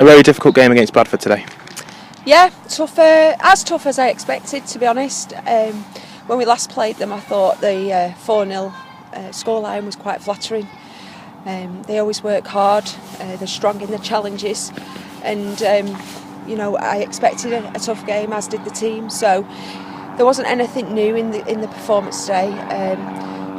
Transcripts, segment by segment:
A very difficult game against Bradford today. Yeah, as tough as I expected, to be honest. When we last played them, I thought the 4-0 scoreline was quite flattering. They always work hard, they're strong in the challenges, and I expected a tough game, as did the team. So there wasn't anything new in the performance today.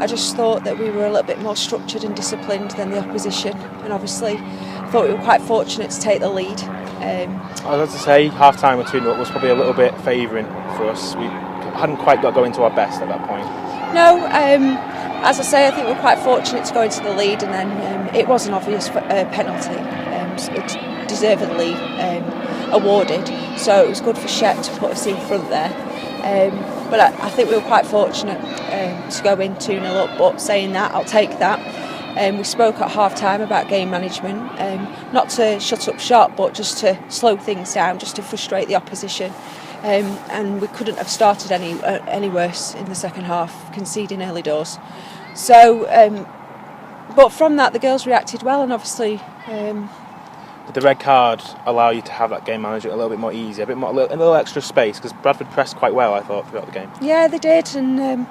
I just thought that we were a little bit more structured and disciplined than the opposition, and obviously I thought we were quite fortunate to take the lead. I was about to say half-time or 2-0 was probably a little bit favouring for us. We hadn't quite got going to our best at that point. No, as I say, I think we were quite fortunate to go into the lead, and then it was an obvious penalty. It deservedly awarded, so it was good for Shep to put us in front there. But I think we were quite fortunate to go in 2-0 up, but saying that, I'll take that. We spoke at half-time about game management, not to shut up shop, but just to slow things down, just to frustrate the opposition. And we couldn't have started any worse in the second half, conceding early doors. So, but from that, the girls reacted well, and obviously. Did the red card allow you to have that game management a little bit more easy, a little extra space? Because Bradford pressed quite well, I thought, throughout the game. Yeah, they did, and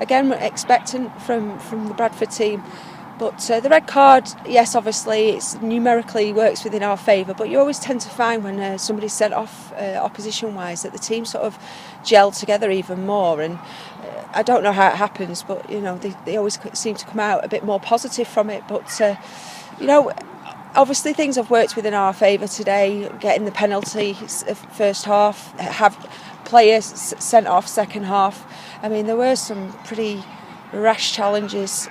again, we're expectant from the Bradford team. But the red card, yes, obviously, it's numerically works within our favour, but you always tend to find when somebody's sent off opposition-wise that the team sort of gel together even more. And I don't know how it happens, but they always seem to come out a bit more positive from it. But obviously things have worked within our favour today. Getting the penalty first half, have players sent off second half. I mean, there were some pretty rash challenges.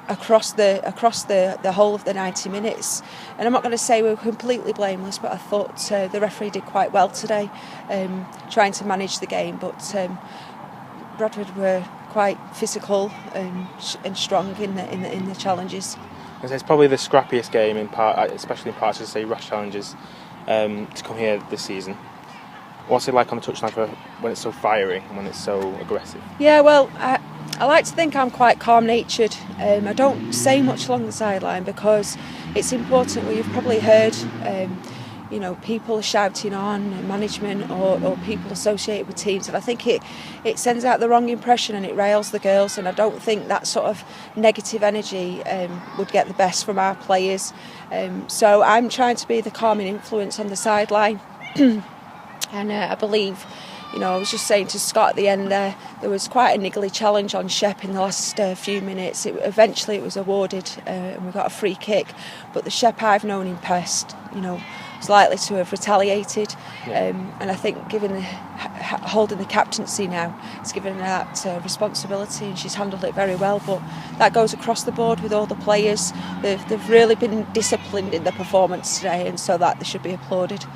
Across the whole of the 90 minutes, and I'm not going to say we were completely blameless, but I thought the referee did quite well today, trying to manage the game. But Bradford were quite physical and strong in the challenges. It's probably the scrappiest game in part, especially in parts of say rush challenges, to come here this season. What's it like on the touchline when it's so fiery and when it's so aggressive? Yeah, well, I like to think I'm quite calm-natured. I don't say much along the sideline because it's important. Well, you've probably heard, people shouting on management or people associated with teams, and I think it sends out the wrong impression and it rails the girls. And I don't think that sort of negative energy would get the best from our players. So I'm trying to be the calming influence on the sideline, and I believe. I was just saying to Scott at the end there was quite a niggly challenge on Shep in the last few minutes. Eventually it was awarded and we got a free kick, but the Shep I've known in past, was likely to have retaliated. Yeah. And I think holding the captaincy now, it's given her that responsibility, and she's handled it very well. But that goes across the board with all the players. They've really been disciplined in their performance today, and so that they should be applauded.